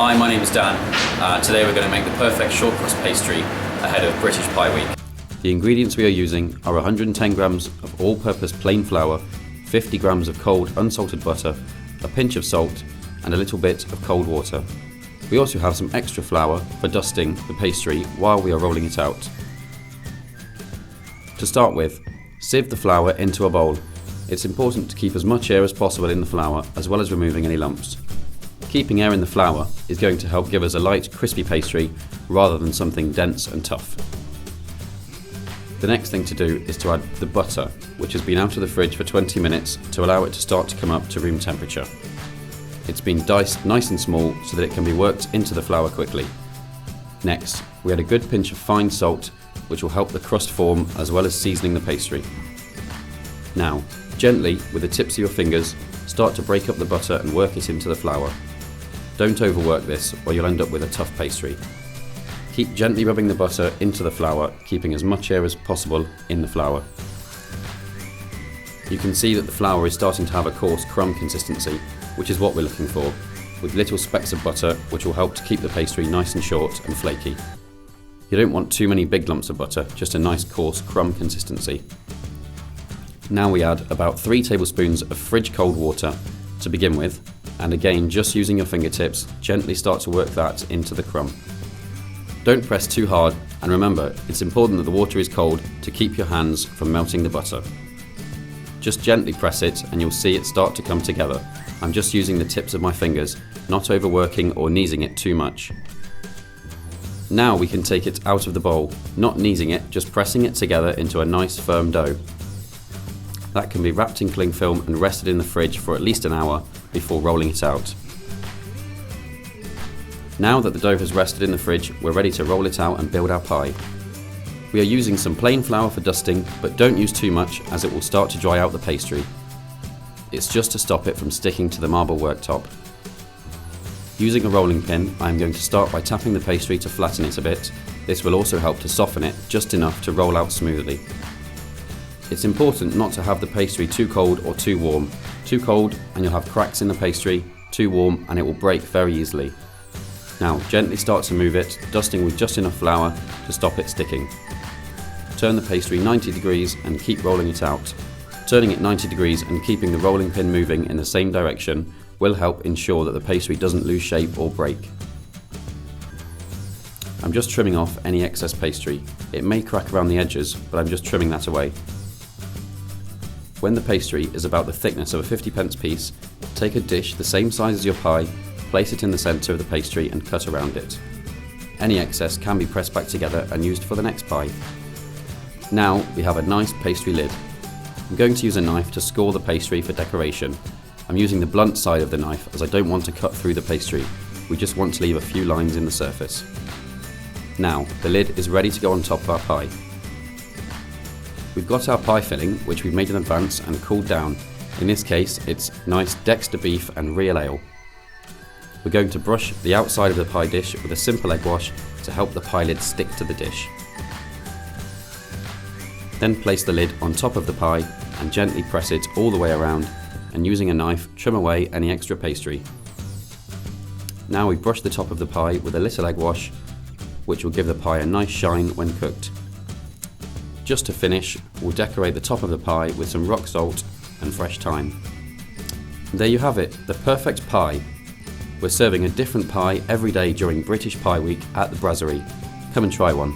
Hi, my name is Dan. Today we're going to make the perfect short crust pastry ahead of British Pie Week. The ingredients we are using are 110 grams of all-purpose plain flour, 50 grams of cold unsalted butter, a pinch of salt and a little bit of cold water. We also have some extra flour for dusting the pastry while we are rolling it out. To start with, sieve the flour into a bowl. It's important to keep as much air as possible in the flour as well as removing any lumps. Keeping air in the flour is going to help give us a light, crispy pastry rather than something dense and tough. The next thing to do is to add the butter, which has been out of the fridge for 20 minutes to allow it to start to come up to room temperature. It's been diced nice and small so that it can be worked into the flour quickly. Next, we add a good pinch of fine salt, which will help the crust form as well as seasoning the pastry. Now, gently, with the tips of your fingers, start to break up the butter and work it into the flour. Don't overwork this or you'll end up with a tough pastry. Keep gently rubbing the butter into the flour, keeping as much air as possible in the flour. You can see that the flour is starting to have a coarse crumb consistency, which is what we're looking for, with little specks of butter which will help to keep the pastry nice and short and flaky. You don't want too many big lumps of butter, just a nice coarse crumb consistency. Now we add about 3 tablespoons of fridge cold water to begin with, and again, just using your fingertips, gently start to work that into the crumb. Don't press too hard, and remember, it's important that the water is cold to keep your hands from melting the butter. Just gently press it and you'll see it start to come together. I'm just using the tips of my fingers, not overworking or kneading it too much. Now we can take it out of the bowl, not kneading it, just pressing it together into a nice firm dough. That can be wrapped in cling film and rested in the fridge for at least an hour before rolling it out. Now that the dough has rested in the fridge, we're ready to roll it out and build our pie. We are using some plain flour for dusting, but don't use too much as it will start to dry out the pastry. It's just to stop it from sticking to the marble worktop. Using a rolling pin, I am going to start by tapping the pastry to flatten it a bit. This will also help to soften it just enough to roll out smoothly. It's important not to have the pastry too cold or too warm. Too cold and you'll have cracks in the pastry, too warm and it will break very easily. Now gently start to move it, dusting with just enough flour to stop it sticking. Turn the pastry 90 degrees and keep rolling it out. Turning it 90 degrees and keeping the rolling pin moving in the same direction will help ensure that the pastry doesn't lose shape or break. I'm just trimming off any excess pastry. It may crack around the edges, but I'm just trimming that away. When the pastry is about the thickness of a 50p piece, take a dish the same size as your pie, place it in the centre of the pastry and cut around it. Any excess can be pressed back together and used for the next pie. Now we have a nice pastry lid. I'm going to use a knife to score the pastry for decoration. I'm using the blunt side of the knife as I don't want to cut through the pastry. We just want to leave a few lines in the surface. Now the lid is ready to go on top of our pie. We've got our pie filling, which we've made in advance and cooled down. In this case, it's nice Dexter beef and real ale. We're going to brush the outside of the pie dish with a simple egg wash to help the pie lid stick to the dish. Then place the lid on top of the pie and gently press it all the way around, and using a knife, trim away any extra pastry. Now we brush the top of the pie with a little egg wash, which will give the pie a nice shine when cooked. Just to finish, we'll decorate the top of the pie with some rock salt and fresh thyme. And there you have it, the perfect pie. We're serving a different pie every day during British Pie Week at the Brasserie. Come and try one.